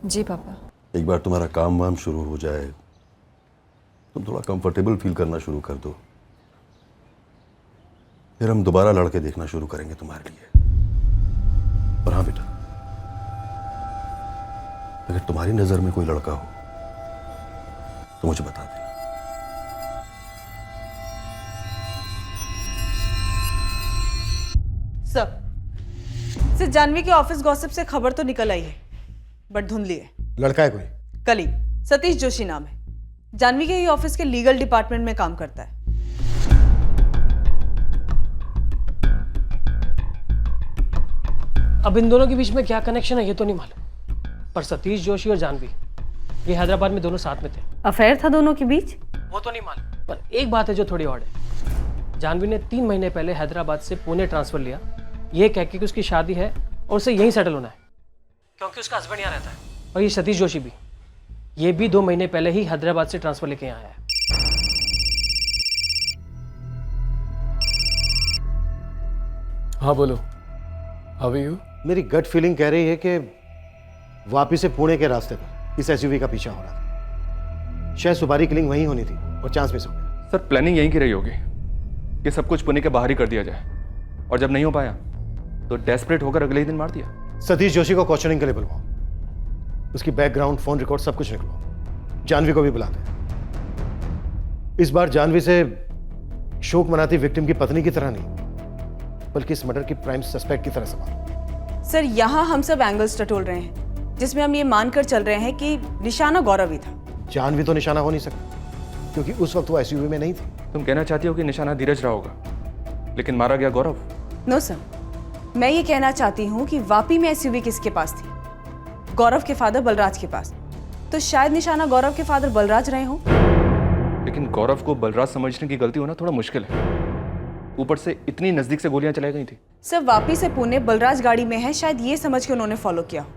जी पापा। एक बार तुम्हारा काम वाम शुरू हो जाए, तुम थोड़ा कंफर्टेबल फील करना शुरू कर दो, फिर हम दोबारा लड़के देखना शुरू करेंगे तुम्हारे लिए। और हाँ बेटा, अगर तुम्हारी नजर में कोई लड़का हो तो मुझे बता देना। सर, जानवी के ऑफिस गॉसिप से खबर तो निकल आई है, बट धुंधली है। लड़का है कोई? कलीग सतीश जोशी नाम है, जानवी के ही ऑफिस के लीगल डिपार्टमेंट में काम करता है। अब इन दोनों के बीच में क्या कनेक्शन है ये तो नहीं मालूम, पर सतीश जोशी और जानवी ये हैदराबाद में दोनों साथ में थे। अफेयर था दोनों के बीच? वो तो नहीं मालूम, पर एक बात है जो थोड़ी ऑड है। जानवी ने 3 महीने पहले हैदराबाद से पुणे ट्रांसफर लिया, ये कह के कि उसकी शादी है और उसे यहीं सेटल होना है, क्योंकि उसका हस्बैंड यहाँ रहता है। और ये सतीश जोशी भी, ये भी 2 महीने पहले ही हैदराबाद से ट्रांसफर लेके यहाँ आया है। हाँ बोलो, हाउ आर यू? मेरी गट फीलिंग कह रही है कि वापिस से पुणे के रास्ते पर इस एसयूवी का पीछा हो रहा था। शायद सुपारी किलिंग वहीं होनी थी और चांस मिस हो गया। सर प्लानिंग यहीं की रही होगी कि सब कुछ पुणे के बाहर ही कर दिया जाए, और जब नहीं हो पाया तो डेस्परेट होकर अगले ही दिन मार दिया। सतीश जोशी को क्वेश्चनिंग के लिए बुलवाओ, उसकी बैकग्राउंड, फोन रिकॉर्ड सब कुछ निकलवाओ। जानवी को भी बुलाते हैं। इस बार जानवी से शोक मनाती विक्टिम की पत्नी की तरह नहीं, बल्कि इस मर्डर की प्राइम सस्पेक्ट की तरह संभालो। सर, यहाँ हम सब एंगल्स टटोल रहे हैं, जिसमें हम ये मानकर चल रहे हैं कि निशाना गौरव ही था। जानवी तो निशाना हो नहीं सकता, क्योंकि उस वक्त वो एसयूवी में नहीं थी। तुम कहना चाहती हो कि निशाना धीरज रहा होगा, लेकिन मारा गया गौरव? नो सर, मैं ये कहना चाहती हूँ कि वापी में एसयूवी किसके पास थी? गौरव के फादर बलराज के पास। तो शायद निशाना गौरव के फादर बलराज रहे हों। लेकिन गौरव को बलराज समझने की गलती होना थोड़ा मुश्किल है, ऊपर से इतनी नजदीक से गोलियां चलाई गई थी। सर, वापी से पुणे बलराज गाड़ी में है, शायद ये समझ के उन्होंने फॉलो किया हो।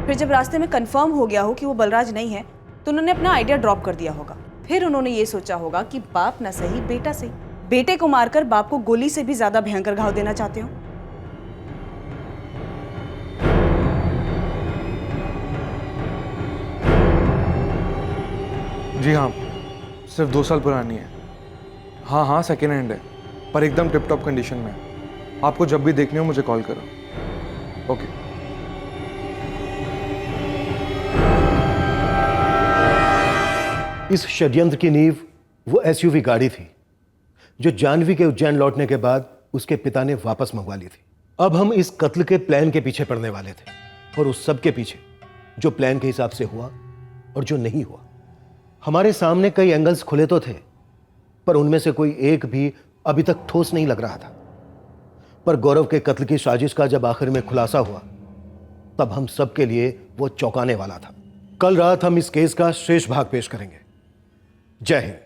फिर जब रास्ते में कंफर्म हो गया हो कि वो बलराज नहीं है, तो उन्होंने अपना आइडिया ड्रॉप कर दिया होगा। फिर उन्होंने ये सोचा होगा कि बाप ना सही बेटा सही, बेटे को मारकर बाप को गोली से भी ज्यादा भयंकर घाव देना चाहते हो। जी हाँ, सिर्फ 2 साल पुरानी है। हाँ हाँ, सेकेंड हैंड है, पर एकदम टिप टॉप कंडीशन में है। आपको जब भी देखनी हो मुझे कॉल करो। ओके। इस षड्यंत्र की नींव वो एसयूवी गाड़ी थी जो जानवी के उज्जैन लौटने के बाद उसके पिता ने वापस मंगवा ली थी। अब हम इस कत्ल के प्लान के पीछे पड़ने वाले थे, और उस सब के पीछे जो प्लान के हिसाब से हुआ और जो नहीं हुआ। हमारे सामने कई एंगल्स खुले तो थे, पर उनमें से कोई एक भी अभी तक ठोस नहीं लग रहा था। पर गौरव के कत्ल की साजिश का जब आखिर में खुलासा हुआ, तब हम सब के लिए वो चौंकाने वाला था। कल रात हम इस केस का शेष भाग पेश करेंगे। जय हिंद।